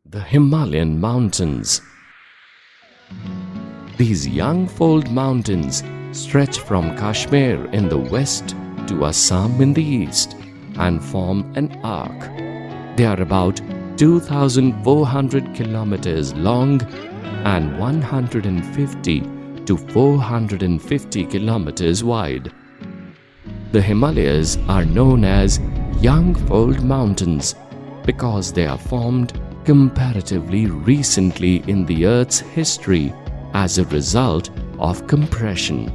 The Himalayan mountains. These young fold mountains stretch from Kashmir in the west to Assam in the east and form an arc. They are about 2,400 kilometers long and 150 to 450 kilometers wide. The Himalayas are known as young fold mountains because they are formed comparatively recently in the Earth's history as a result of compression.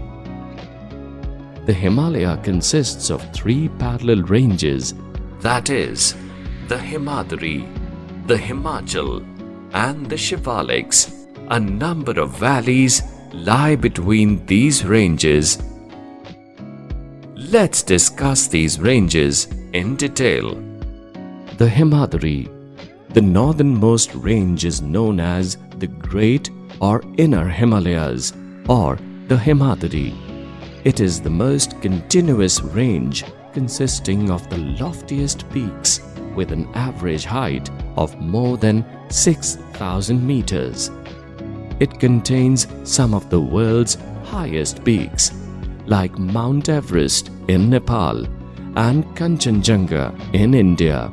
The Himalaya consists of three parallel ranges, that is, the Himadri, the Himachal, and the Shivaliks. A number of valleys lie between these ranges. Let's discuss these ranges in detail. The Himadri. The northernmost range is known as the Great or Inner Himalayas or the Himadri. It is the most continuous range consisting of the loftiest peaks with an average height of more than 6,000 meters. It contains some of the world's highest peaks like Mount Everest in Nepal and Kanchenjunga in India.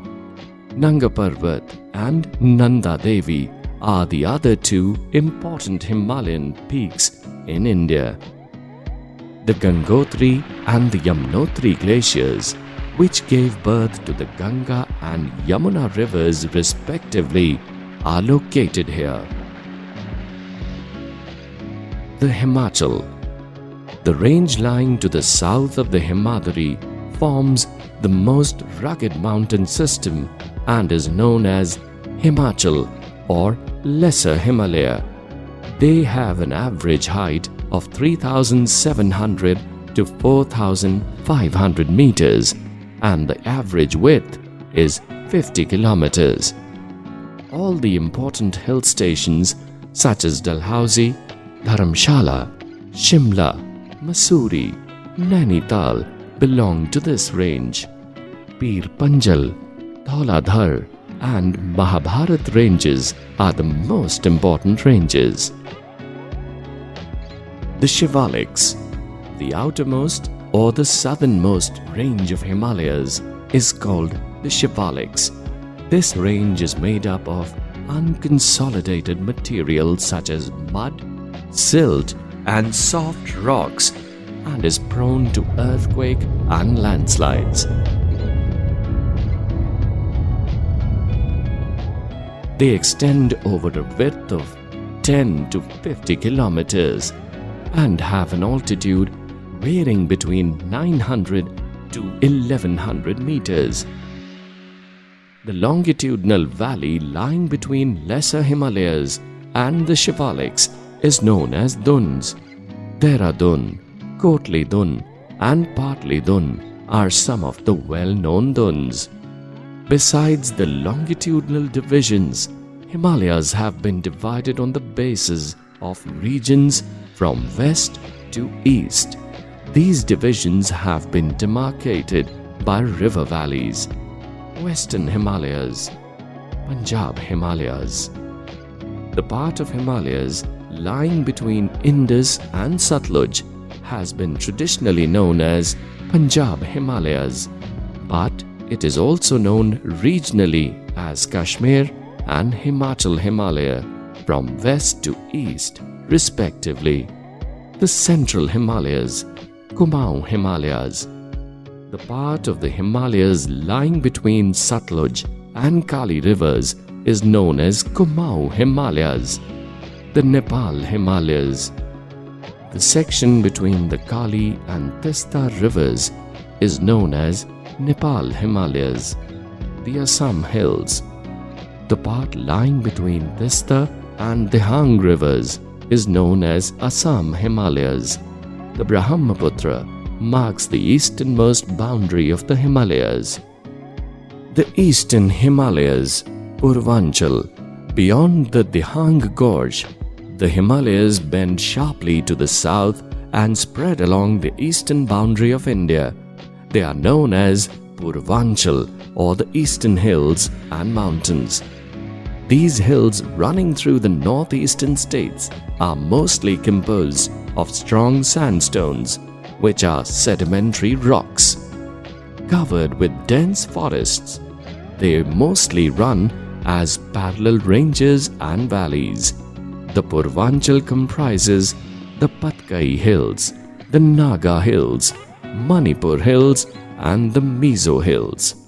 Nanga Parbat and Nanda Devi are the other two important Himalayan peaks in India. The Gangotri and the Yamunotri glaciers, which gave birth to the Ganga and Yamuna rivers respectively, are located here. The Himachal. The range lying to the south of the Himadri forms the most rugged mountain system and is known as Himachal or Lesser Himalaya. They have an average height of 3,700 to 4,500 meters and the average width is 50 kilometers. All the important hill stations such as Dalhousie, Dharamshala, Shimla, Mussoorie, Nainital belong to this range. Pir Panjal, Dhauladhar and Mahabharat ranges are the most important ranges. The Shivaliks. The outermost or the southernmost range of Himalayas is called the Shivaliks. This range is made up of unconsolidated materials such as mud, silt and soft rocks and is prone to earthquake and landslides. They extend over a width of 10 to 50 kilometers and have an altitude varying between 900 to 1100 meters. The longitudinal valley lying between Lesser Himalayas and the Shivaliks is known as Duns. Dehradun, Kotli Dun and Patli Dun are some of the well-known duns. Besides the longitudinal divisions, Himalayas have been divided on the basis of regions from west to east. These divisions have been demarcated by river valleys. Western Himalayas, Punjab Himalayas. The part of Himalayas lying between Indus and Satluj has been traditionally known as Punjab Himalayas, but it is also known regionally as Kashmir and Himachal Himalaya from west to east respectively. The Central Himalayas, Kumaon Himalayas. The part of the Himalayas lying between Satluj and Kali rivers is known as Kumaon Himalayas. The Nepal Himalayas. The section between the Kali and Tista rivers is known as Nepal Himalayas. The Assam Hills. The part lying between Tista and Dehang rivers is known as Assam Himalayas. The Brahmaputra marks the easternmost boundary of the Himalayas. The Eastern Himalayas, Purvanchal. Beyond the Dehang Gorge, the Himalayas bend sharply to the south and spread along the eastern boundary of India. They are known as Purvanchal or the Eastern Hills and Mountains. These hills running through the northeastern states are mostly composed of strong sandstones, which are sedimentary rocks. Covered with dense forests, they mostly run as parallel ranges and valleys. The Purvanchal comprises the Patkai Hills, the Naga Hills, Manipur Hills, and the Mizo Hills.